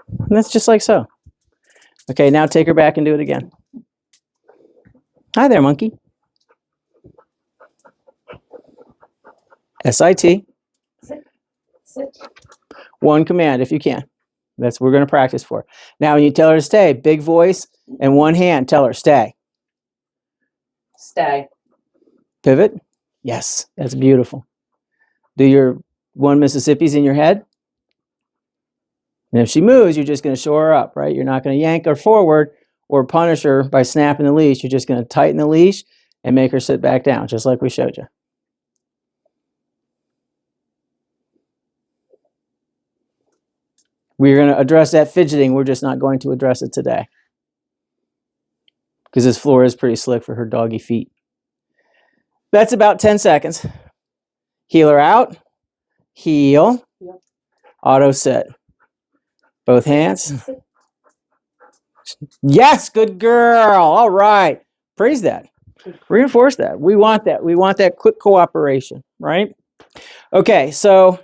And that's just like so. Okay, now take her back and do it again. Hi there, monkey. SIT. Sit. One command if you can. That's what we're going to practice for. Now, when you tell her to stay, big voice and one hand, tell her stay. Stay. Pivot. Yes, that's beautiful. Do your 1 Mississippi's in your head. And if she moves, you're just going to show her up, right? You're not going to yank her forward or punish her by snapping the leash. You're just going to tighten the leash and make her sit back down, just like we showed you. We're going to address that fidgeting. We're just not going to address it today, because this floor is pretty slick for her doggy feet. That's about 10 seconds. Heel her out. Heel. Yep. Auto sit. Both hands. Yes, good girl. All right. Praise that. Reinforce that. We want that. We want that quick cooperation, right? Okay, so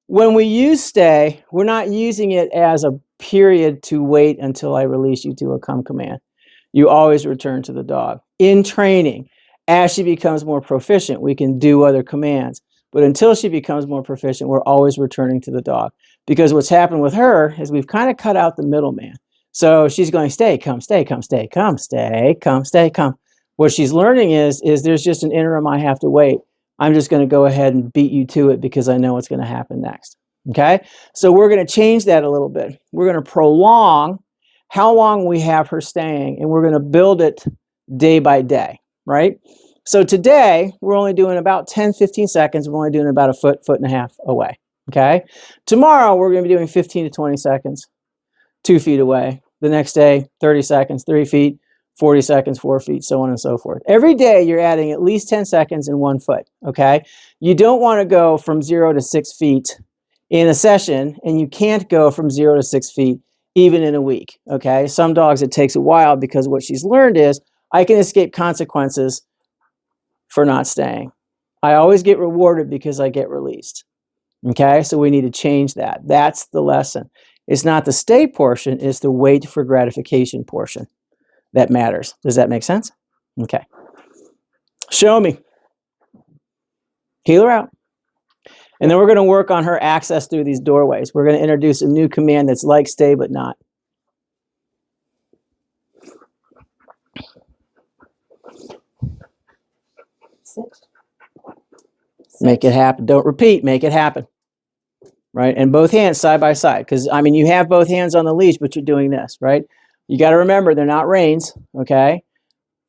when we use stay, we're not using it as a period to wait until I release you to a come command. You always return to the dog. In training, as she becomes more proficient, we can do other commands. But until she becomes more proficient, we're always returning to the dog. Because what's happened with her is we've kind of cut out the middleman. So she's going, stay, come, stay, come, stay, come, stay, come, stay, come. What she's learning is there's just an interim I have to wait. I'm just going to go ahead and beat you to it because I know what's going to happen next. Okay? So we're going to change that a little bit. We're going to prolong how long we have her staying, and we're going to build it day by day, right? So today, we're only doing about 10, 15 seconds. We're only doing about a foot, foot and a half away, okay? Tomorrow, we're going to be doing 15 to 20 seconds, 2 feet away. The next day, 30 seconds, 3 feet, 40 seconds, 4 feet, so on and so forth. Every day, you're adding at least 10 seconds in 1 foot, okay? You don't want to go from 0 to 6 feet in a session, and you can't go from 0 to 6 feet even in a week, okay? Some dogs, it takes a while because what she's learned is I can escape consequences for not staying. I always get rewarded because I get released. Okay, so we need to change that. That's the lesson. It's not the stay portion, it's the wait for gratification portion that matters. Does that make sense? Okay. Show me. Heel her out. And then we're going to work on her access through these doorways. We're going to introduce a new command that's like stay but not. Sit. Make it happen. Don't repeat. Make it happen. Right? And both hands side by side. Because, I mean, you have both hands on the leash, but you're doing this, right? You got to remember, they're not reins, okay?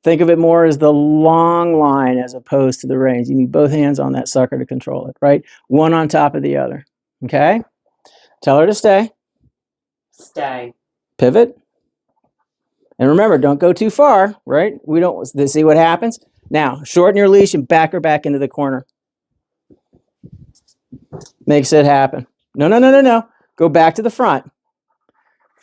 Think of it more as the long line as opposed to the reins. You need both hands on that sucker to control it, right? One on top of the other, okay? Tell her to stay. Stay. Pivot. And remember, don't go too far, right? We don't see what happens. Now, shorten your leash and back her back into the corner. Makes it happen. No, no, no, no, no. Go back to the front,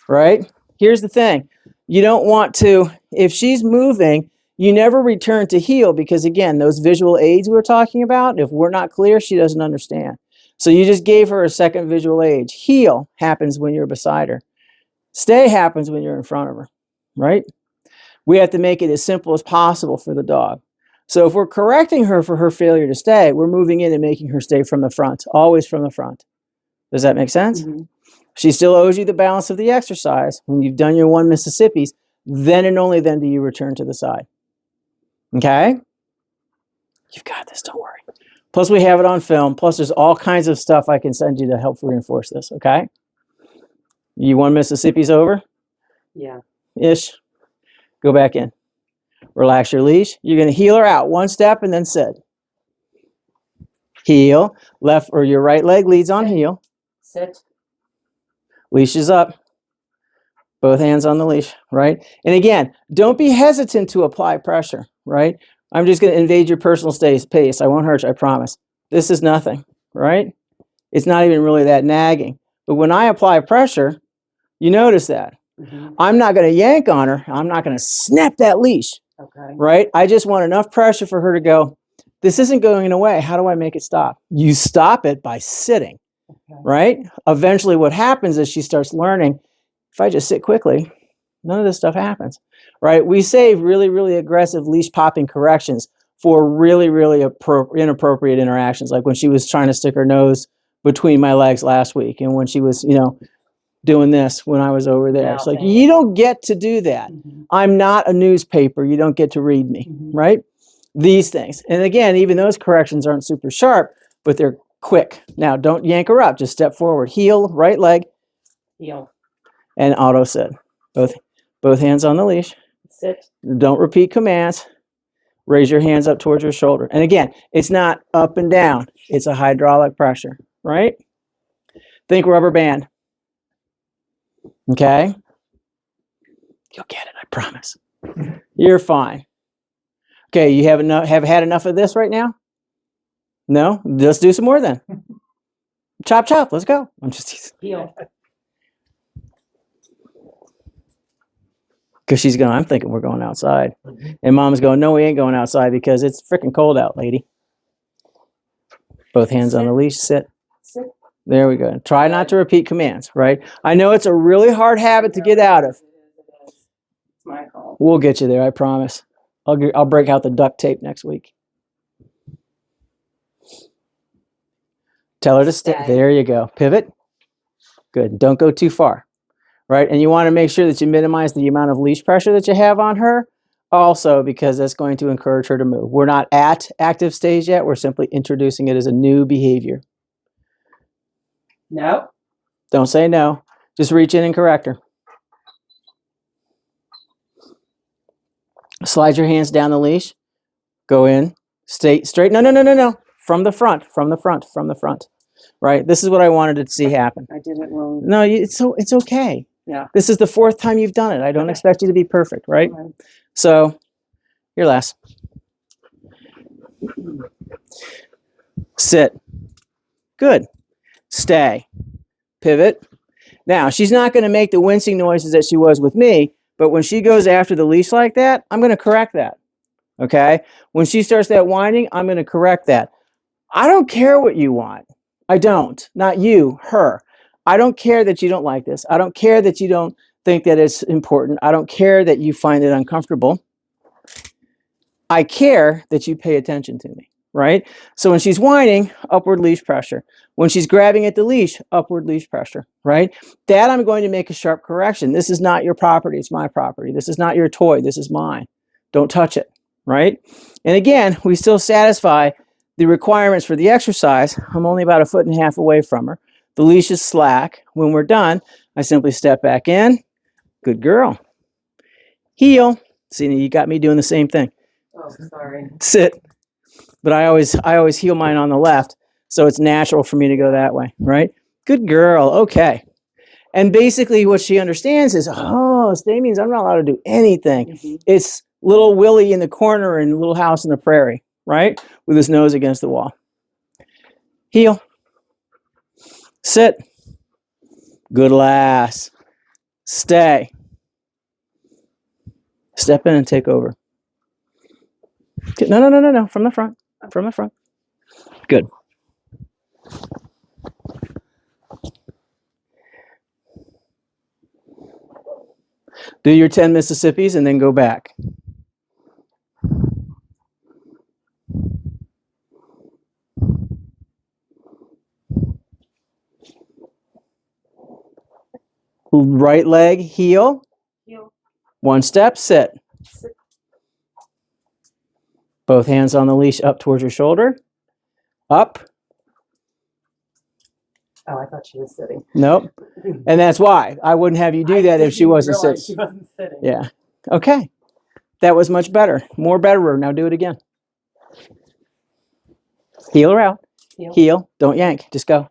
right? Here's the thing. You don't want to, if she's moving, you never return to heel because, again, those visual aids we were talking about, if we're not clear, she doesn't understand. So you just gave her a second visual aid. Heel happens when you're beside her. Stay happens when you're in front of her, right? We have to make it as simple as possible for the dog. So if we're correcting her for her failure to stay, we're moving in and making her stay from the front, always from the front. Does that make sense? Mm-hmm. She still owes you the balance of the exercise. When you've done your 1 Mississippi's, then and only then do you return to the side. Okay? You've got this, don't worry. Plus we have it on film. Plus there's all kinds of stuff I can send you to help reinforce this, okay? You 1 Mississippi's over? Yeah. Ish. Go back in. Relax your leash. You're going to heel her out 1 step and then sit. Heel. Left or your right leg leads on heel. Sit. Leash is up. Both hands on the leash, right? And again, don't be hesitant to apply pressure, right? I'm just going to invade your personal pace. I won't hurt you, I promise. This is nothing, right? It's not even really that nagging. But when I apply pressure, you notice that. Mm-hmm. I'm not going to yank on her. I'm not going to snap that leash, okay, right? I just want enough pressure for her to go, this isn't going away. How do I make it stop? You stop it by sitting. Okay. Right? Eventually what happens is she starts learning, if I just sit quickly, none of this stuff happens, right? We save really, really aggressive leash popping corrections for really, really inappropriate interactions, like when she was trying to stick her nose between my legs last week, and when she was, doing this when I was over there. It's like, you don't get to do that. I'm not a newspaper. You don't get to read me, right? These things. And again, even those corrections aren't super sharp, but they're quick. Now, don't yank her up. Just step forward. Heel, right leg. Heel. And auto sit. Both hands on the leash. Sit. Don't repeat commands. Raise your hands up towards your shoulder. And again, it's not up and down. It's a hydraulic pressure, right? Think rubber band. Okay? You'll get it, I promise. You're fine. Okay, you have had enough of this right now? No? Let's do some more then. Chop, chop. Let's go. I'm just teasing. Heel. Because she's going, I'm thinking we're going outside. And Mom's going, no, we ain't going outside because it's freaking cold out, lady. Both hands on the leash. Sit. Sit. There we go. Try not to repeat commands, right? I know it's a really hard habit to get out of. It's my fault. We'll get you there, I promise. I'll break out the duct tape next week. Tell her to stay. There you go. Pivot. Good. Don't go too far, right? And you want to make sure that you minimize the amount of leash pressure that you have on her also, because that's going to encourage her to move. We're not at active stage yet. We're simply introducing it as a new behavior. No. Don't say no. Just reach in and correct her. Slide your hands down the leash. Go in. Stay straight. No, no, no, no, no. From the front, from the front, from the front. Right? This is what I wanted to see happen. I did it wrong. No, it's okay. Yeah. This is the 4th time you've done it. I don't expect you to be perfect, right? Okay. So, your last. Sit. Good. Stay. Pivot. Now, she's not going to make the wincing noises that she was with me, but when she goes after the leash like that, I'm going to correct that. Okay? When she starts that whining, I'm going to correct that. I don't care what you want. I don't. Not you, her. I don't care that you don't like this. I don't care that you don't think that it's important. I don't care that you find it uncomfortable. I care that you pay attention to me, right? So when she's whining, upward leash pressure. When she's grabbing at the leash, upward leash pressure, right? That I'm going to make a sharp correction. This is not your property. It's my property. This is not your toy. This is mine. Don't touch it, right? And again, we still satisfy the requirements for the exercise. I'm only about 1.5 feet away from her. The leash is slack. When we're done, I simply step back in. Good girl. Heel. See, you got me doing the same thing. Oh, sorry. Sit. But I always heel mine on the left, so it's natural for me to go that way, right? Good girl. Okay. And basically what she understands is, oh, stay means I'm not allowed to do anything. It's little Willie in the corner in Little House on the Prairie, right? With his nose against the wall. Heel. Sit. Good lass. Stay. Step in and take over. No, no, no, no, no. From the front. From the front. Good. Do your 10 Mississippis and then go back. Right leg, heel. Heel. 1 step, sit. Sit. Both hands on the leash up towards your shoulder. Up. Oh, I thought she was sitting. Nope. And that's why. I wouldn't have you do that if she wasn't sitting. She wasn't sitting. Yeah. Okay. That was much better. More betterer. Now do it again. Heel her out. Heel. Heel. Don't yank. Just go.